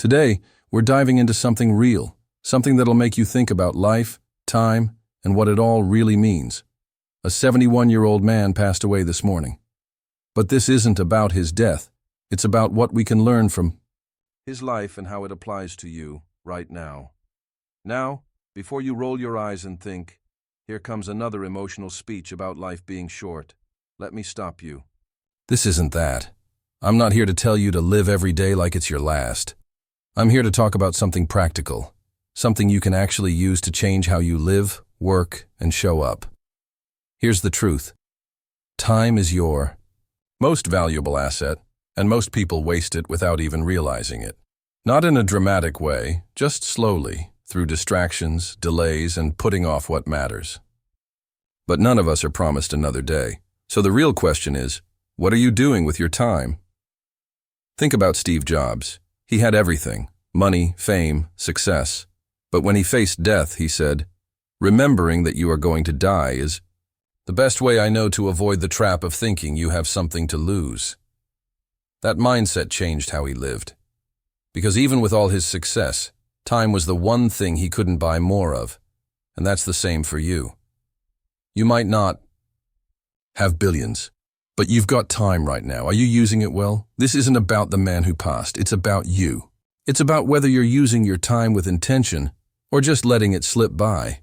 Today, we're diving into something real, something that'll make you think about life, time, and what it all really means. A 71-year-old man passed away this morning. But this isn't about his death. It's about what we can learn from his life and how it applies to you right now. Now, before you roll your eyes and think, here comes another emotional speech about life being short, let me stop you. This isn't that. I'm not here to tell you to live every day like it's your last. I'm here to talk about something practical, something you can actually use to change how you live, work, and show up. Here's the truth. Time is your most valuable asset, and most people waste it without even realizing it. Not in a dramatic way, just slowly, through distractions, delays, and putting off what matters. But none of us are promised another day. So the real question is, what are you doing with your time? Think about Steve Jobs. He had everything: money, fame, success. But when he faced death, he said, "Remembering that you are going to die is the best way I know to avoid the trap of thinking you have something to lose." That mindset changed how he lived. Because even with all his success, time was the one thing he couldn't buy more of. And that's the same for you. You might not have billions, but you've got time right now. Are you using it well? This isn't about the man who passed. It's about you. It's about whether you're using your time with intention or just letting it slip by.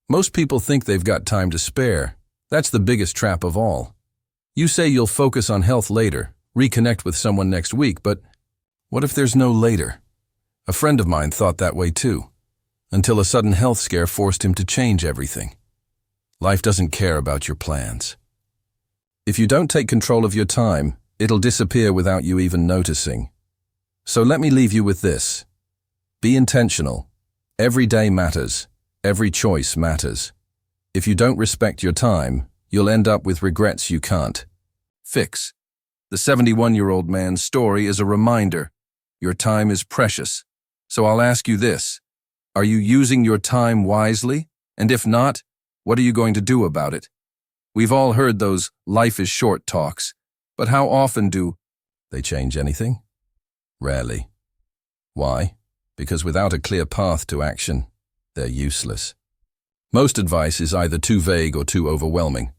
Most people think they've got time to spare. That's the biggest trap of all. You say you'll focus on health later, reconnect with someone next week, but what if there's no later? A friend of mine thought that way too, until a sudden health scare forced him to change everything. Life doesn't care about your plans. If you don't take control of your time, it'll disappear without you even noticing. So let me leave you with this. Be intentional. Every day matters. Every choice matters. If you don't respect your time, you'll end up with regrets you can't fix. The 71-year-old man's story is a reminder. Your time is precious. So I'll ask you this. Are you using your time wisely? And if not, what are you going to do about it? We've all heard those life is short talks, but how often do they change anything? Rarely. Why? Because without a clear path to action, they're useless. Most advice is either too vague or too overwhelming.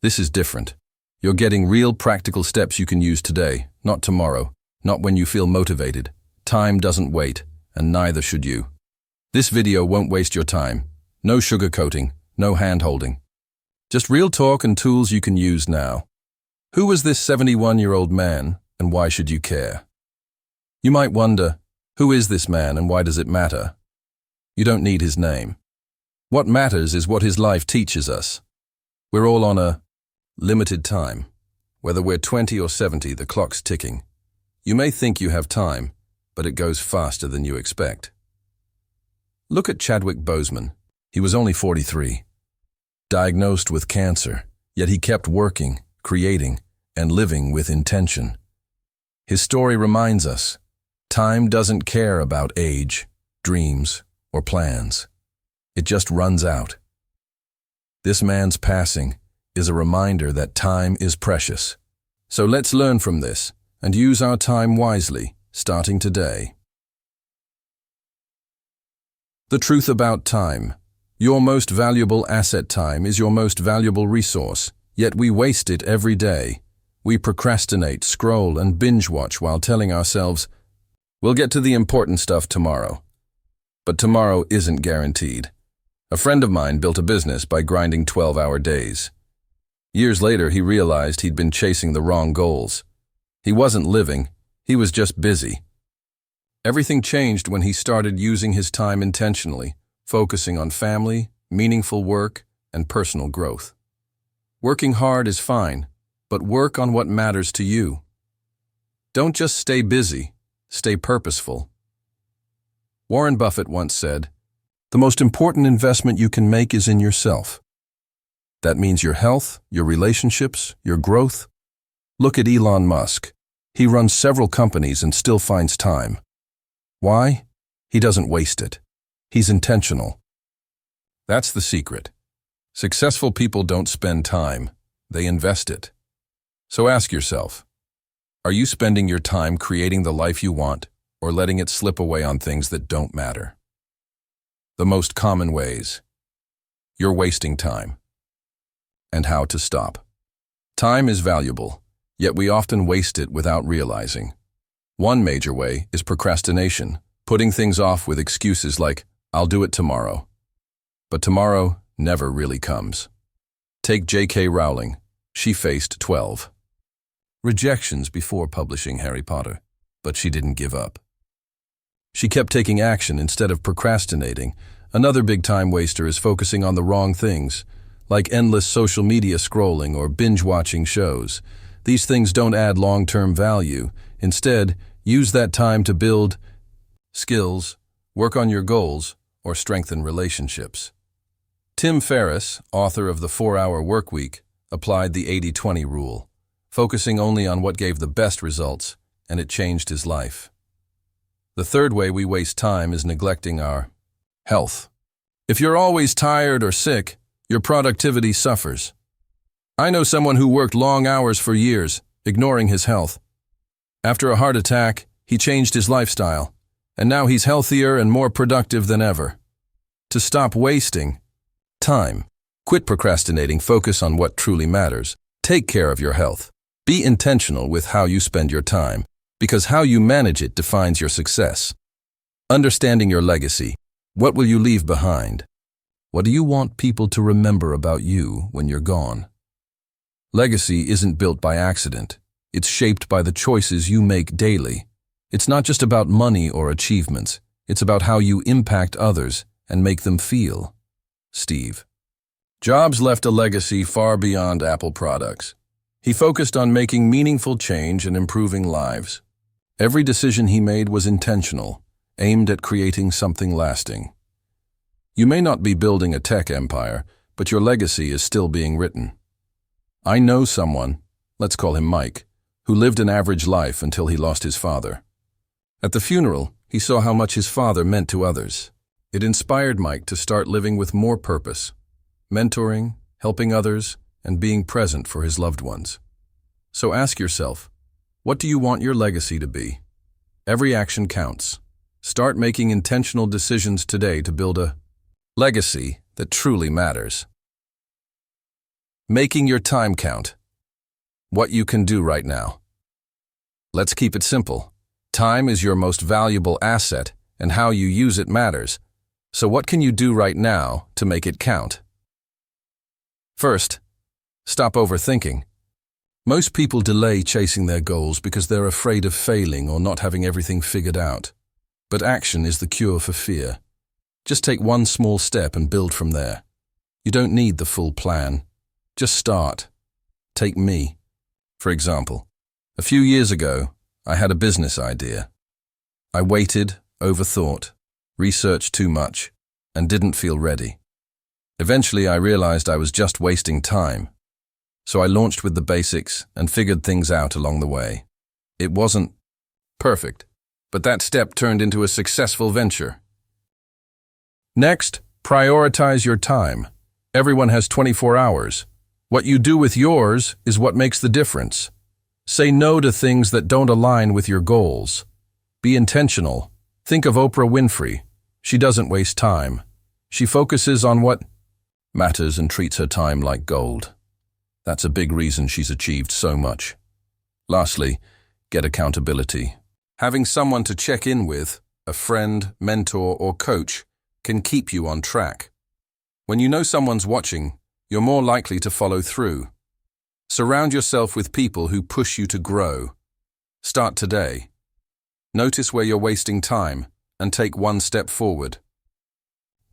This is different. You're getting real practical steps you can use today, not tomorrow, not when you feel motivated. Time doesn't wait, and neither should you. This video won't waste your time. No sugarcoating, no hand-holding. Just real talk and tools you can use now. Who was this 71-year-old man, and why should you care? You might wonder, who is this man and why does it matter? You don't need his name. What matters is what his life teaches us. We're all on a limited time. Whether we're 20 or 70, the clock's ticking. You may think you have time, but it goes faster than you expect. Look at Chadwick Boseman. He was only 43. Diagnosed with cancer, yet he kept working, creating, and living with intention. His story reminds us, time doesn't care about age, dreams, or plans. It just runs out. This man's passing is a reminder that time is precious. So let's learn from this and use our time wisely, starting today. The truth about time. Your most valuable asset, time, is your most valuable resource, yet we waste it every day. We procrastinate, scroll, and binge-watch while telling ourselves, we'll get to the important stuff tomorrow. But tomorrow isn't guaranteed. A friend of mine built a business by grinding 12-hour days. Years later, he realized he'd been chasing the wrong goals. He wasn't living, he was just busy. Everything changed when he started using his time intentionally, focusing on family, meaningful work, and personal growth. Working hard is fine, but work on what matters to you. Don't just stay busy, stay purposeful. Warren Buffett once said, "The most important investment you can make is in yourself." That means your health, your relationships, your growth. Look at Elon Musk. He runs several companies and still finds time. Why? He doesn't waste it. He's intentional. That's the secret. Successful people don't spend time, they invest it. So ask yourself, are you spending your time creating the life you want, or letting it slip away on things that don't matter. The most common ways. You're wasting time. And how to stop. Time is valuable, yet we often waste it without realizing. One major way is procrastination, putting things off with excuses like, "I'll do it tomorrow." But tomorrow never really comes. Take J.K. Rowling. She faced 12 rejections before publishing Harry Potter, but she didn't give up. She kept taking action instead of procrastinating. Another big time waster is focusing on the wrong things, like endless social media scrolling or binge-watching shows. These things don't add long-term value. Instead, use that time to build skills, work on your goals, or strengthen relationships. Tim Ferriss, author of The 4-Hour Workweek, applied the 80-20 rule, focusing only on what gave the best results, and it changed his life. The third way we waste time is neglecting our health. If you're always tired or sick, your productivity suffers. I know someone who worked long hours for years, ignoring his health. After a heart attack, he changed his lifestyle, and now he's healthier and more productive than ever. To stop wasting time, quit procrastinating, focus on what truly matters. Take care of your health. Be intentional with how you spend your time, because how you manage it defines your success. Understanding your legacy. What will you leave behind? What do you want people to remember about you when you're gone? Legacy isn't built by accident. It's shaped by the choices you make daily. It's not just about money or achievements. It's about how you impact others and make them feel. Steve Jobs left a legacy far beyond Apple products. He focused on making meaningful change and improving lives. Every decision he made was intentional, aimed at creating something lasting. You may not be building a tech empire, but your legacy is still being written. I know someone, let's call him Mike, who lived an average life until he lost his father. At the funeral, he saw how much his father meant to others. It inspired Mike to start living with more purpose, mentoring, helping others, and being present for his loved ones. So ask yourself, what do you want your legacy to be? Every action counts. Start making intentional decisions today to build a legacy that truly matters. Making your time count. What you can do right now. Let's keep it simple. Time is your most valuable asset, and how you use it matters. So what can you do right now to make it count? First, stop overthinking. Most people delay chasing their goals because they're afraid of failing or not having everything figured out. But action is the cure for fear. Just take one small step and build from there. You don't need the full plan. Just start. Take me, for example. A few years ago, I had a business idea. I waited, overthought, researched too much, and didn't feel ready. Eventually, I realized I was just wasting time. So I launched with the basics and figured things out along the way. It wasn't perfect, but that step turned into a successful venture. Next, prioritize your time. Everyone has 24 hours. What you do with yours is what makes the difference. Say no to things that don't align with your goals. Be intentional. Think of Oprah Winfrey. She doesn't waste time. She focuses on what matters and treats her time like gold. That's a big reason she's achieved so much. Lastly, get accountability. Having someone to check in with, a friend, mentor, or coach, can keep you on track. When you know someone's watching, you're more likely to follow through. Surround yourself with people who push you to grow. Start today. Notice where you're wasting time and take one step forward.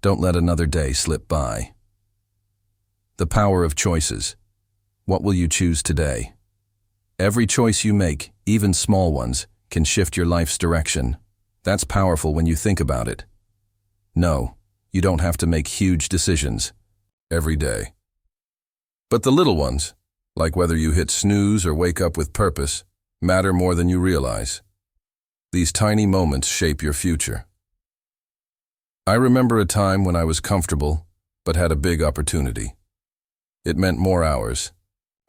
Don't let another day slip by. The power of choices. What will you choose today? Every choice you make, even small ones, can shift your life's direction. That's powerful when you think about it. No, you don't have to make huge decisions every day. But the little ones, like whether you hit snooze or wake up with purpose, matter more than you realize. These tiny moments shape your future. I remember a time when I was comfortable, but had a big opportunity. It meant more hours,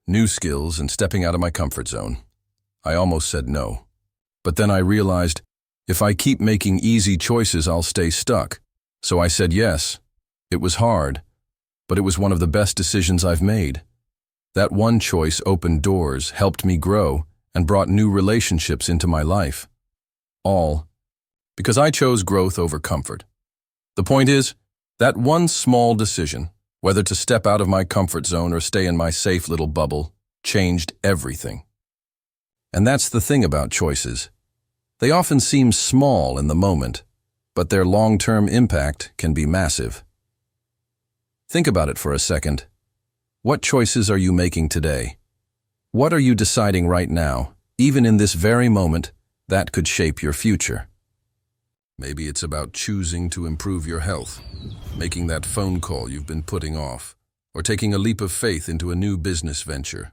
new skills, and stepping out of my comfort zone. I almost said no. But then I realized If I keep making easy choices, I'll stay stuck. So I said yes. It was hard, but it was one of the best decisions I've made. That one choice opened doors, helped me grow, and brought new relationships into my life. All because I chose growth over comfort. The point is, that one small decision, whether to step out of my comfort zone or stay in my safe little bubble, changed everything. And that's the thing about choices. They often seem small in the moment, but their long-term impact can be massive. Think about it for a second. What choices are you making today? What are you deciding right now, even in this very moment, that could shape your future? Maybe it's about choosing to improve your health, making that phone call you've been putting off, or taking a leap of faith into a new business venture.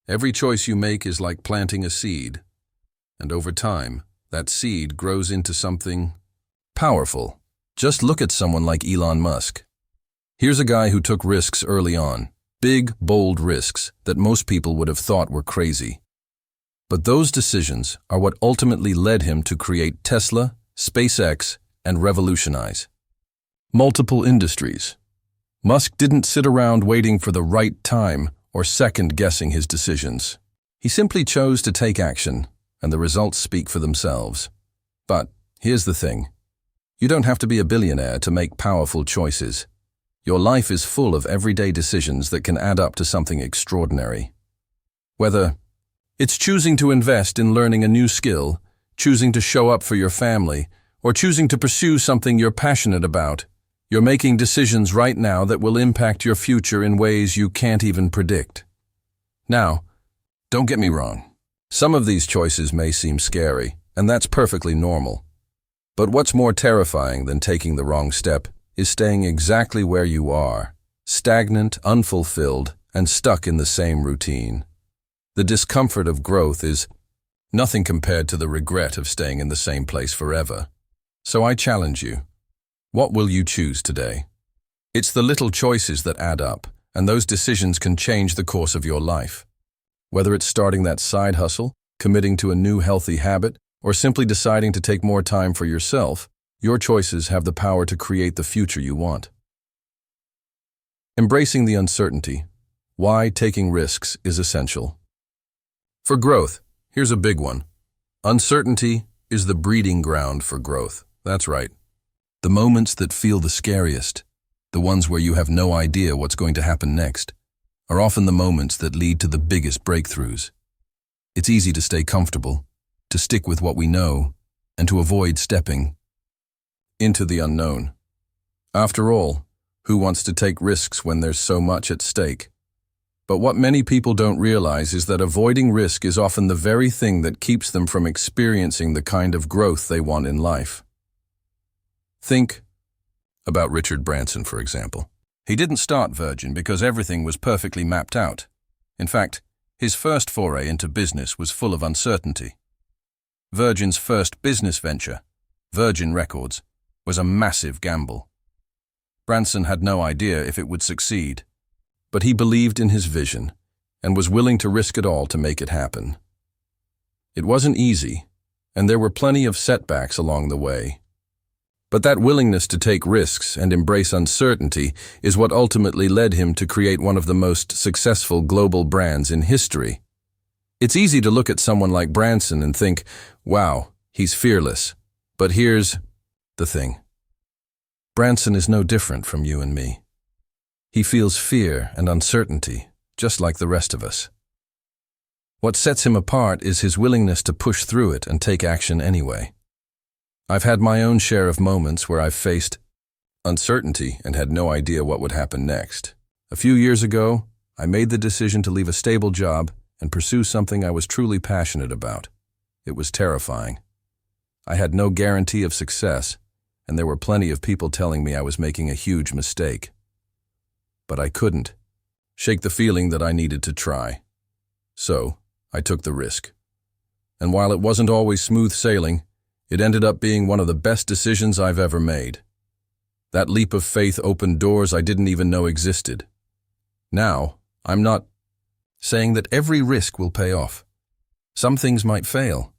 Every choice you make is like planting a seed, and over time, that seed grows into something powerful. Just look at someone like Elon Musk. Here's a guy who took risks early on, big, bold risks that most people would have thought were crazy. But those decisions are what ultimately led him to create Tesla, SpaceX, and revolutionize multiple industries. Musk didn't sit around waiting for the right time or second-guessing his decisions. He simply chose to take action, and the results speak for themselves. But here's the thing. You don't have to be a billionaire to make powerful choices. Your life is full of everyday decisions that can add up to something extraordinary. Whether it's choosing to invest in learning a new skill, choosing to show up for your family, or choosing to pursue something you're passionate about, you're making decisions right now that will impact your future in ways you can't even predict. Now, don't get me wrong. Some of these choices may seem scary, and that's perfectly normal. But what's more terrifying than taking the wrong step is staying exactly where you are, stagnant, unfulfilled, and stuck in the same routine. The discomfort of growth is nothing compared to the regret of staying in the same place forever. So I challenge you. What will you choose today? It's the little choices that add up, and those decisions can change the course of your life. Whether it's starting that side hustle, committing to a new healthy habit, or simply deciding to take more time for yourself, your choices have the power to create the future you want. Embracing the uncertainty. Why taking risks is essential. For growth, here's a big one. Uncertainty is the breeding ground for growth. That's right. The moments that feel the scariest, the ones where you have no idea what's going to happen next, are often the moments that lead to the biggest breakthroughs. It's easy to stay comfortable, to stick with what we know, and to avoid stepping into the unknown. After all, who wants to take risks when there's so much at stake? But what many people don't realize is that avoiding risk is often the very thing that keeps them from experiencing the kind of growth they want in life. Think about Richard Branson, for example. He didn't start Virgin because everything was perfectly mapped out. In fact, his first foray into business was full of uncertainty. Virgin's first business venture, Virgin Records, was a massive gamble. Branson had no idea if it would succeed, but he believed in his vision and was willing to risk it all to make it happen. It wasn't easy, and there were plenty of setbacks along the way. But that willingness to take risks and embrace uncertainty is what ultimately led him to create one of the most successful global brands in history. It's easy to look at someone like Branson and think, wow, he's fearless. But here's the thing. Branson is no different from you and me. He feels fear and uncertainty, just like the rest of us. What sets him apart is his willingness to push through it and take action anyway. I've had my own share of moments where I've faced uncertainty and had no idea what would happen next. A few years ago, I made the decision to leave a stable job and pursue something I was truly passionate about. It was terrifying. I had no guarantee of success, and there were plenty of people telling me I was making a huge mistake. But I couldn't shake the feeling that I needed to try. So, I took the risk. And while it wasn't always smooth sailing, it ended up being one of the best decisions I've ever made. That leap of faith opened doors I didn't even know existed. Now, I'm not saying that every risk will pay off. Some things might fail,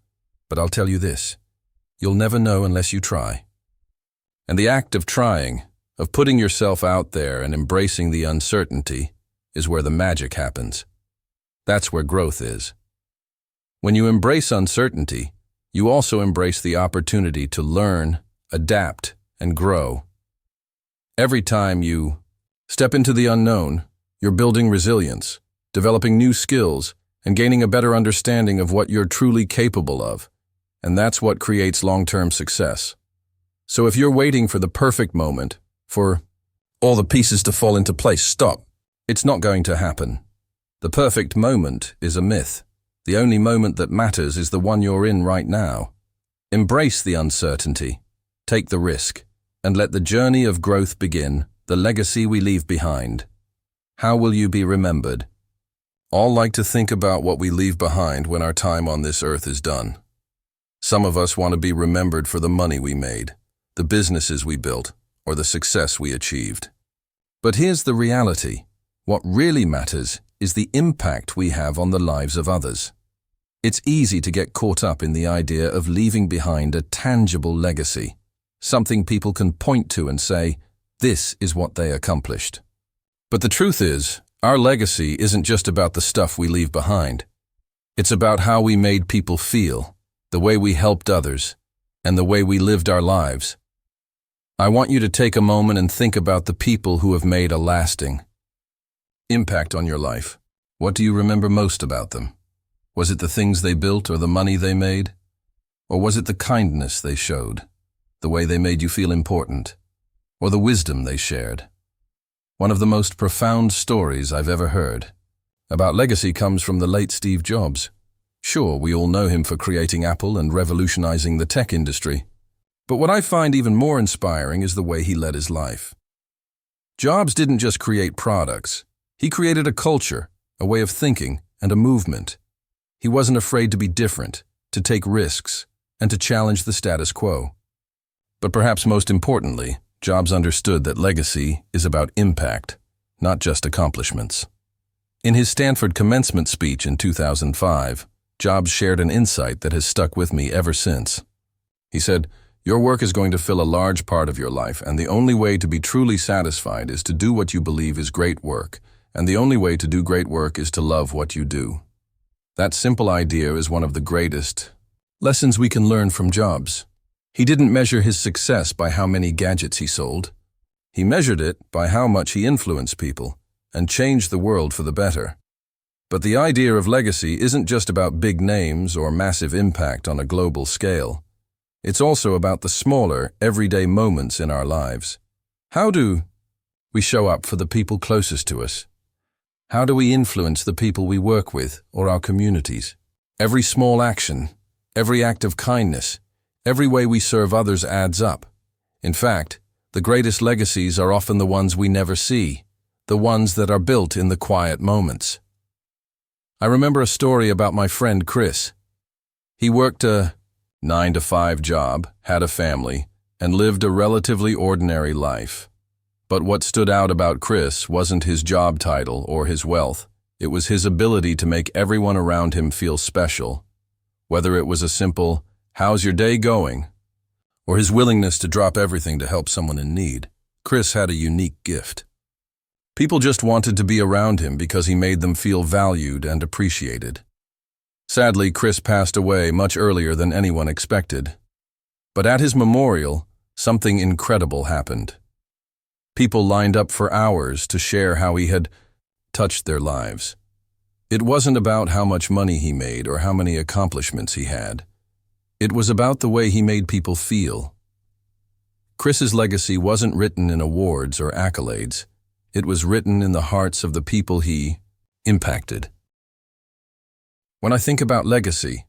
but I'll tell you this. You'll never know unless you try. And the act of trying, of putting yourself out there and embracing the uncertainty, is where the magic happens. That's where growth is. When you embrace uncertainty, you also embrace the opportunity to learn, adapt, and grow. Every time you step into the unknown, you're building resilience, developing new skills, and gaining a better understanding of what you're truly capable of. And that's what creates long-term success. So if you're waiting for the perfect moment, for all the pieces to fall into place, stop. It's not going to happen. The perfect moment is a myth. The only moment that matters is the one you're in right now. Embrace the uncertainty, take the risk, and let the journey of growth begin, the legacy we leave behind. How will you be remembered? All like to think about what we leave behind when our time on this earth is done. Some of us want to be remembered for the money we made, the businesses we built, or the success we achieved. But here's the reality. What really matters is the impact we have on the lives of others. It's easy to get caught up in the idea of leaving behind a tangible legacy, something people can point to and say, this is what they accomplished. But the truth is, our legacy isn't just about the stuff we leave behind. It's about how we made people feel, the way we helped others, and the way we lived our lives. I want you to take a moment and think about the people who have made a lasting impact on your life. What do you remember most about them? Was it the things they built or the money they made? Or was it the kindness they showed, the way they made you feel important, or the wisdom they shared? One of the most profound stories I've ever heard about legacy comes from the late Steve Jobs. Sure, we all know him for creating Apple and revolutionizing the tech industry. But what I find even more inspiring is the way he led his life. Jobs didn't just create products. He created a culture, a way of thinking, and a movement. He wasn't afraid to be different, to take risks, and to challenge the status quo. But perhaps most importantly, Jobs understood that legacy is about impact, not just accomplishments. In his Stanford commencement speech in 2005, Jobs shared an insight that has stuck with me ever since. He said, "Your work is going to fill a large part of your life, and the only way to be truly satisfied is to do what you believe is great work, and the only way to do great work is to love what you do." That simple idea is one of the greatest lessons we can learn from Jobs. He didn't measure his success by how many gadgets he sold. He measured it by how much he influenced people and changed the world for the better. But the idea of legacy isn't just about big names or massive impact on a global scale. It's also about the smaller, everyday moments in our lives. How do we show up for the people closest to us? How do we influence the people we work with or our communities? Every small action, every act of kindness, every way we serve others adds up. In fact, the greatest legacies are often the ones we never see, the ones that are built in the quiet moments. I remember a story about my friend Chris. He worked a 9-to-5 job, had a family, and lived a relatively ordinary life. But what stood out about Chris wasn't his job title or his wealth. It was his ability to make everyone around him feel special. Whether it was a simple, "How's your day going?" or his willingness to drop everything to help someone in need, Chris had a unique gift. People just wanted to be around him because he made them feel valued and appreciated. Sadly, Chris passed away much earlier than anyone expected. But at his memorial, something incredible happened. People lined up for hours to share how he had touched their lives. It wasn't about how much money he made or how many accomplishments he had. It was about the way he made people feel. Chris's legacy wasn't written in awards or accolades. It was written in the hearts of the people he impacted. When I think about legacy,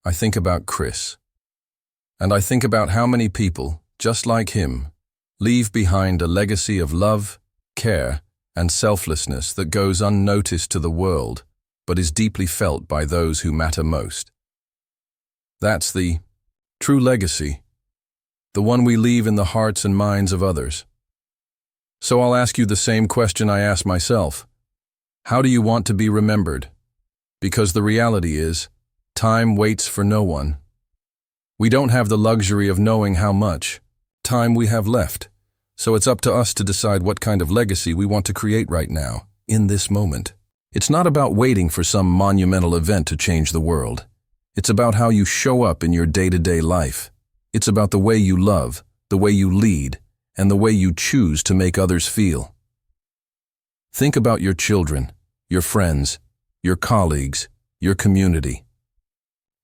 I think about Chris. And I think about how many people, just like him, leave behind a legacy of love, care, and selflessness that goes unnoticed to the world, but is deeply felt by those who matter most. That's the true legacy, the one we leave in the hearts and minds of others. So I'll ask you the same question I asked myself. How do you want to be remembered? Because the reality is, time waits for no one. We don't have the luxury of knowing how much time we have left, so it's up to us to decide what kind of legacy we want to create right now, in this moment. It's not about waiting for some monumental event to change the world. It's about how you show up in your day-to-day life. It's about the way you love, the way you lead, and the way you choose to make others feel. Think about your children, your friends, your colleagues, your community.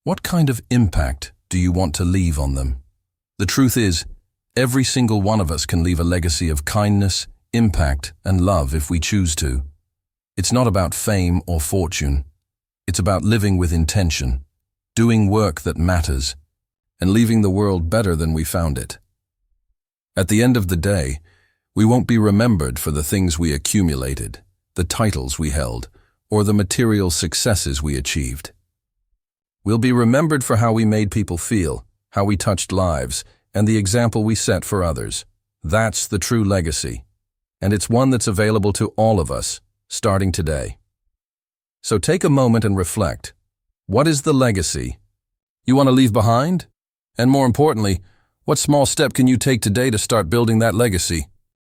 What kind of impact do you want to leave on them? The truth is, every single one of us can leave a legacy of kindness, impact, and love if we choose to. It's not about fame or fortune. It's about living with intention, doing work that matters, and leaving the world better than we found it. At the end of the day, we won't be remembered for the things we accumulated, the titles we held, or the material successes we achieved. We'll be remembered for how we made people feel, how we touched lives, and the example we set for others. That's the true legacy, and it's one that's available to all of us, starting today. So take a moment and reflect. What is the legacy you want to leave behind? And more importantly, what small step can you take today to start building that legacy?